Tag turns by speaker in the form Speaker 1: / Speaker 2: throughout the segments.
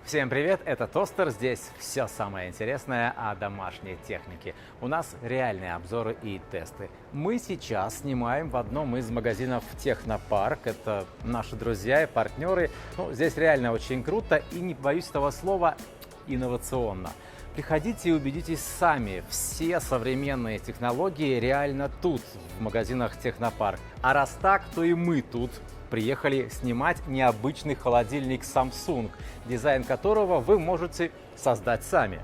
Speaker 1: Всем привет, это Тостер, здесь все самое интересное о домашней технике. У нас реальные обзоры и тесты. Мы сейчас снимаем в одном из магазинов Технопарк, это наши друзья и партнеры. Здесь реально очень круто и, не боюсь этого слова, инновационно. Приходите и убедитесь сами, все современные технологии реально тут, в магазинах Технопарк. А раз так, то и мы тут приехали снимать необычный холодильник Samsung, дизайн которого вы можете создать сами.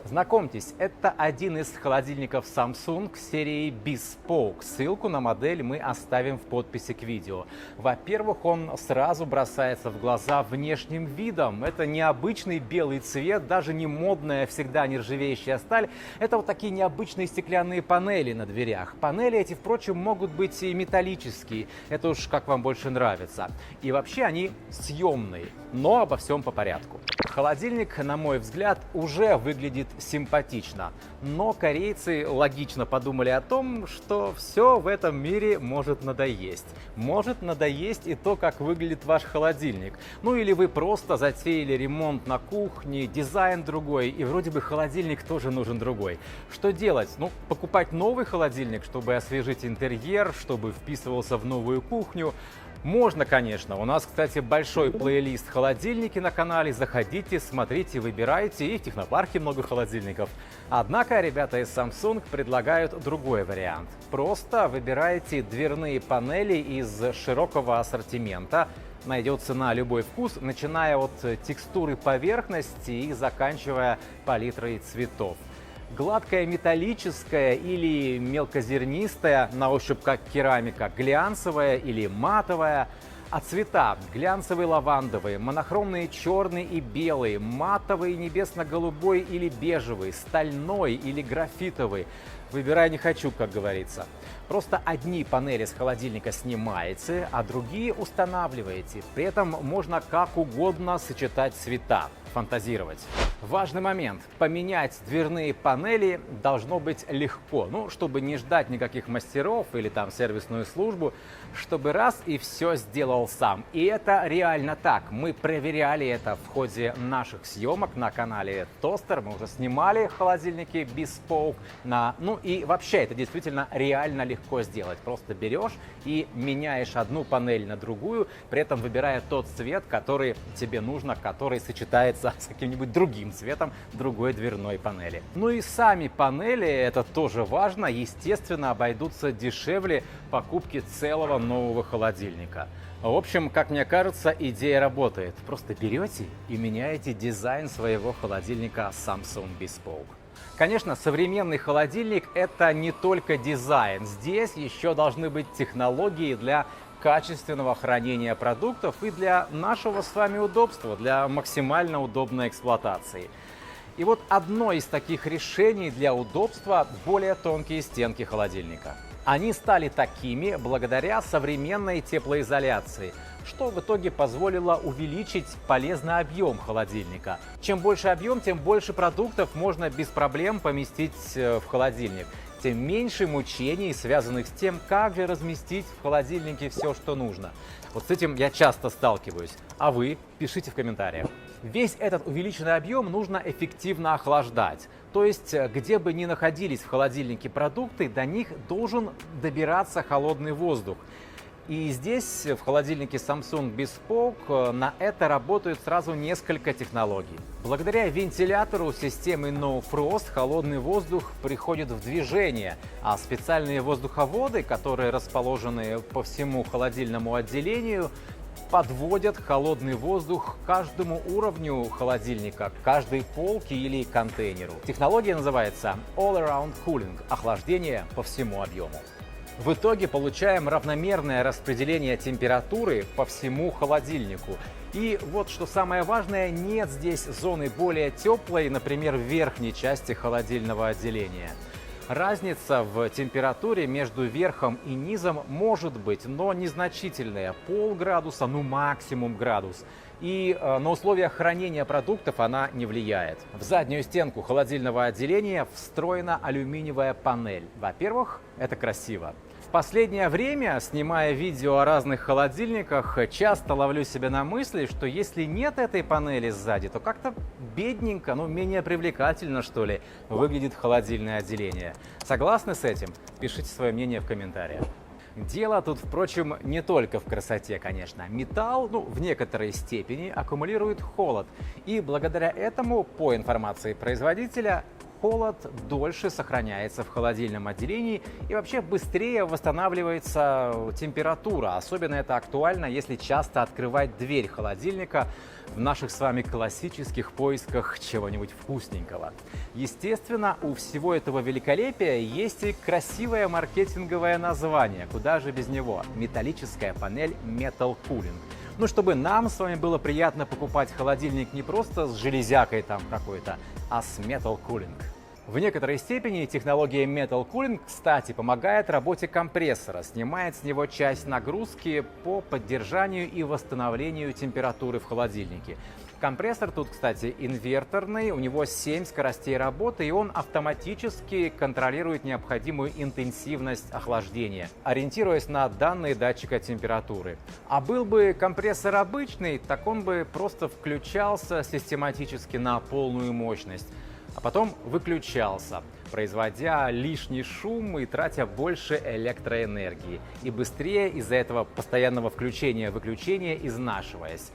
Speaker 1: Знакомьтесь, это один из холодильников Samsung серии Bespoke. Ссылку на модель мы оставим в подписи к видео. Во-первых, он сразу бросается в глаза внешним видом. Это необычный белый цвет, даже не модная, всегда нержавеющая сталь. Это вот такие необычные стеклянные панели на дверях. Панели эти, впрочем, могут быть и металлические. Это уж как вам больше нравится. И вообще они съемные, но обо всем по порядку. Холодильник, на мой взгляд, уже выглядит симпатично, но корейцы логично подумали о том, что все в этом мире может надоесть. Может надоесть и то, как выглядит ваш холодильник. Или вы просто затеяли ремонт на кухне, дизайн другой, и вроде бы холодильник тоже нужен другой. Что делать? Покупать новый холодильник, чтобы освежить интерьер, чтобы вписывался в новую кухню. Можно, конечно. У нас, кстати, большой плейлист холодильники на канале. Заходите, смотрите, выбирайте. И в Технопарке много холодильников. Однако ребята из Samsung предлагают другой вариант. Просто выбираете дверные панели из широкого ассортимента. Найдется на любой вкус, начиная от текстуры поверхности и заканчивая палитрой цветов. Гладкая металлическая или мелкозернистая, на ощупь как керамика, глянцевая или матовая. А цвета: глянцевый лавандовый, монохромные черный и белый, матовый небесно-голубой или бежевый, стальной или графитовый. Выбирай не хочу, как говорится. Просто одни панели с холодильника снимаете, а другие устанавливаете. При этом можно как угодно сочетать цвета, фантазировать. Важный момент: поменять дверные панели должно быть легко. Чтобы не ждать никаких мастеров или сервисную службу, чтобы раз и все сделал сам. И это реально так. Мы проверяли это в ходе наших съемок на канале Тостер. Мы уже снимали холодильники Bespoke. И вообще это действительно реально легко сделать. Просто берешь и меняешь одну панель на другую, при этом выбирая тот цвет, который тебе нужно, который сочетается с каким-нибудь другим цветом другой дверной панели. И сами панели, это тоже важно, естественно, обойдутся дешевле покупки целого нового холодильника. В общем, как мне кажется, идея работает. Просто берете и меняете дизайн своего холодильника Samsung Bespoke. Конечно, современный холодильник – это не только дизайн. Здесь еще должны быть технологии для качественного хранения продуктов и для нашего с вами удобства, для максимально удобной эксплуатации. И вот одно из таких решений для удобства – более тонкие стенки холодильника. Они стали такими благодаря современной теплоизоляции, что в итоге позволило увеличить полезный объем холодильника. Чем больше объем, тем больше продуктов можно без проблем поместить в холодильник. Тем меньше мучений, связанных с тем, как же разместить в холодильнике все, что нужно. Вот с этим я часто сталкиваюсь. А вы? Пишите в комментариях. Весь этот увеличенный объем нужно эффективно охлаждать. То есть, где бы ни находились в холодильнике продукты, до них должен добираться холодный воздух. И здесь, в холодильнике Samsung Bespoke, на это работают сразу несколько технологий. Благодаря вентилятору системы No Frost холодный воздух приходит в движение, а специальные воздуховоды, которые расположены по всему холодильному отделению, подводят холодный воздух к каждому уровню холодильника, к каждой полке или контейнеру. Технология называется All Around Cooling – охлаждение по всему объему. В итоге получаем равномерное распределение температуры по всему холодильнику. И вот что самое важное, нет здесь зоны более теплой, например, в верхней части холодильного отделения. Разница в температуре между верхом и низом может быть, но незначительная. Полградуса, максимум градус. И на условия хранения продуктов она не влияет. В заднюю стенку холодильного отделения встроена алюминиевая панель. Во-первых, это красиво. В последнее время, снимая видео о разных холодильниках, часто ловлю себя на мысли, что если нет этой панели сзади, то как-то бедненько, менее привлекательно, что ли, выглядит холодильное отделение. Согласны с этим? Пишите свое мнение в комментариях. Дело тут, впрочем, не только в красоте, конечно. Металл, в некоторой степени аккумулирует холод. И благодаря этому, по информации производителя, холод дольше сохраняется в холодильном отделении и вообще быстрее восстанавливается температура. Особенно это актуально, если часто открывать дверь холодильника в наших с вами классических поисках чего-нибудь вкусненького. Естественно, у всего этого великолепия есть и красивое маркетинговое название. Куда же без него? Металлическая панель Metal Cooling. Чтобы нам с вами было приятно покупать холодильник не просто с железякой там какой-то, а с Metal Cooling. В некоторой степени технология Metal Cooling, кстати, помогает работе компрессора, снимает с него часть нагрузки по поддержанию и восстановлению температуры в холодильнике. Компрессор тут, кстати, инверторный, у него 7 скоростей работы, и он автоматически контролирует необходимую интенсивность охлаждения, ориентируясь на данные датчика температуры. А был бы компрессор обычный, так он бы просто включался систематически на полную мощность, а потом выключался, производя лишний шум и тратя больше электроэнергии, и быстрее из-за этого постоянного включения-выключения изнашиваясь.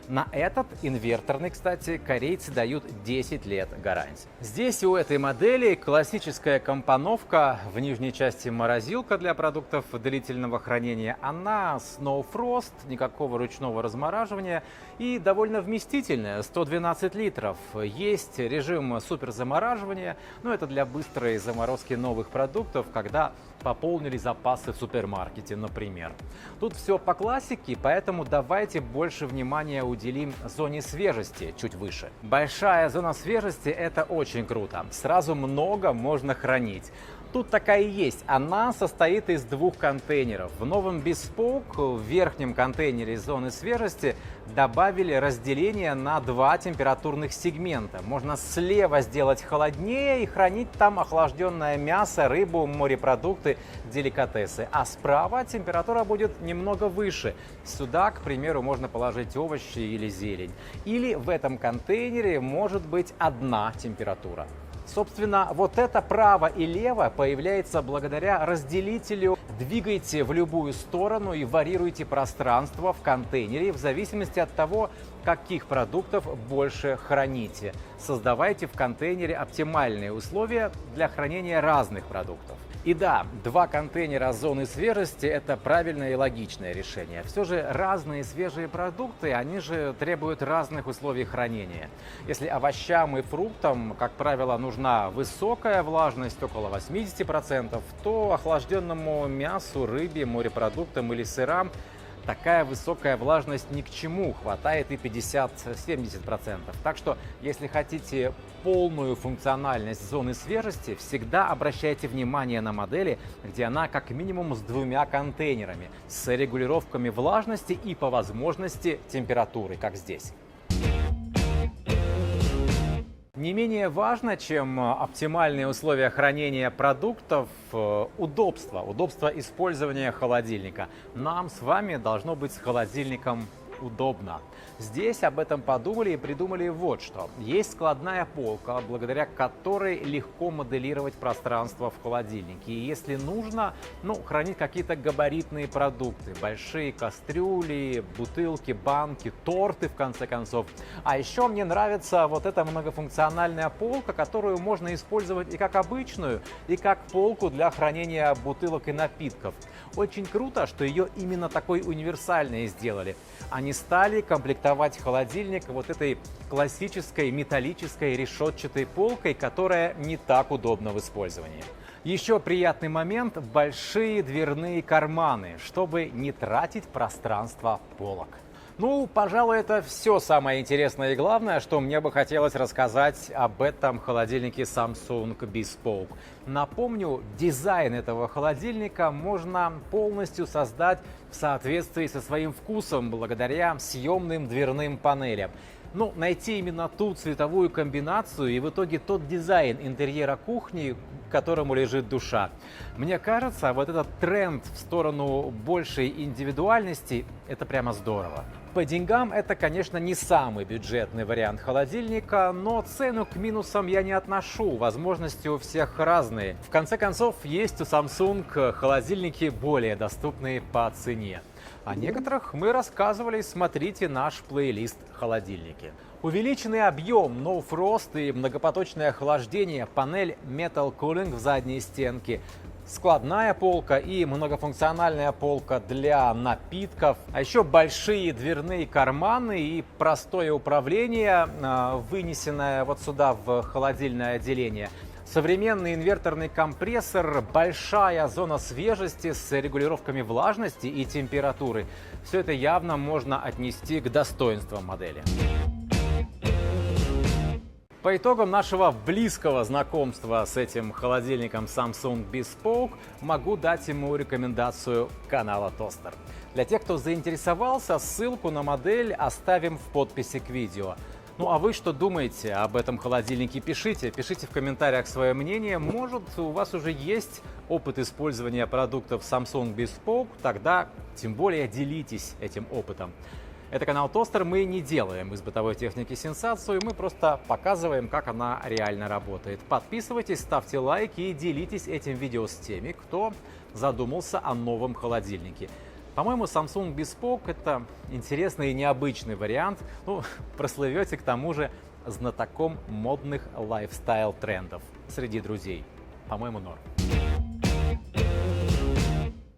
Speaker 1: На этот инверторный, кстати, корейцы дают 10 лет гарантии. Здесь у этой модели классическая компоновка, в нижней части морозилка для продуктов длительного хранения. Она Snow Frost, никакого ручного размораживания и довольно вместительная, 112 литров. Есть режим суперзамораживания, это для быстрой заморозки новых продуктов, когда пополнили запасы в супермаркете, например. Тут все по классике, поэтому давайте больше внимания уделим зоне свежести чуть выше. Большая зона свежести – это очень круто. Сразу много можно хранить. Тут такая и есть. Она состоит из 2 контейнеров. В новом Bespoke в верхнем контейнере зоны свежести добавили разделение на 2 температурных сегмента. Можно слева сделать холоднее и хранить там охлажденное мясо, рыбу, морепродукты, деликатесы. А справа температура будет немного выше. Сюда, к примеру, можно положить овощи или зелень. Или в этом контейнере может быть одна температура. Собственно, вот это право и лево появляется благодаря разделителю. Двигайте в любую сторону и варьируйте пространство в контейнере в зависимости от того, каких продуктов больше храните. Создавайте в контейнере оптимальные условия для хранения разных продуктов. И да, 2 контейнера зоны свежести – это правильное и логичное решение. Все же разные свежие продукты, они же требуют разных условий хранения. Если овощам и фруктам, как правило, нужна высокая влажность, около 80%, то охлажденному мясу, рыбе, морепродуктам или сырам такая высокая влажность ни к чему, хватает и 50-70%. Так что, если хотите полную функциональность зоны свежести, всегда обращайте внимание на модели, где она как минимум с 2 контейнерами, с регулировками влажности и по возможности температуры, как здесь. Не менее важно, чем оптимальные условия хранения продуктов, удобство использования холодильника. Нам с вами должно быть с холодильником удобно. Здесь об этом подумали и придумали вот что. Есть складная полка, благодаря которой легко моделировать пространство в холодильнике. И если нужно, хранить какие-то габаритные продукты, большие кастрюли, бутылки, банки, торты, в конце концов. А еще мне нравится вот эта многофункциональная полка, которую можно использовать и как обычную, и как полку для хранения бутылок и напитков. Очень круто, что ее именно такой универсальной сделали. Они стали комплектовать холодильник вот этой классической металлической решетчатой полкой, которая не так удобна в использовании. Еще приятный момент – большие дверные карманы, чтобы не тратить пространство полок. Пожалуй, это все самое интересное и главное, что мне бы хотелось рассказать об этом холодильнике Samsung Bespoke. Напомню, дизайн этого холодильника можно полностью создать в соответствии со своим вкусом благодаря съемным дверным панелям. Ну, найти именно ту цветовую комбинацию и в итоге тот дизайн интерьера кухни, к которому лежит душа. Мне кажется, вот этот тренд в сторону большей индивидуальности – это прямо здорово. По деньгам это, конечно, не самый бюджетный вариант холодильника, но цену к минусам я не отношу, возможности у всех разные. В конце концов, есть у Samsung холодильники более доступные по цене. О некоторых мы рассказывали, смотрите наш плейлист «Холодильники». Увеличенный объем, No Frost и многопоточное охлаждение, панель Metal Cooling в задней стенке, складная полка и многофункциональная полка для напитков, а еще большие дверные карманы и простое управление, вынесенное вот сюда в холодильное отделение. Современный инверторный компрессор, большая зона свежести с регулировками влажности и температуры. Все это явно можно отнести к достоинствам модели. По итогам нашего близкого знакомства с этим холодильником Samsung Bespoke могу дать ему рекомендацию канала Тостер. Для тех, кто заинтересовался, ссылку на модель оставим в подписи к видео. Ну а вы что думаете об этом холодильнике? Пишите в комментариях свое мнение. Может, у вас уже есть опыт использования продуктов Samsung Bespoke, тогда тем более делитесь этим опытом. Это канал Тостер, мы не делаем из бытовой техники сенсацию, мы просто показываем, как она реально работает. Подписывайтесь, ставьте лайки и делитесь этим видео с теми, кто задумался о новом холодильнике. По-моему, Samsung Bespoke – это интересный и необычный вариант. Ну, прослывете к тому же знатоком модных лайфстайл-трендов среди друзей. По-моему, норм.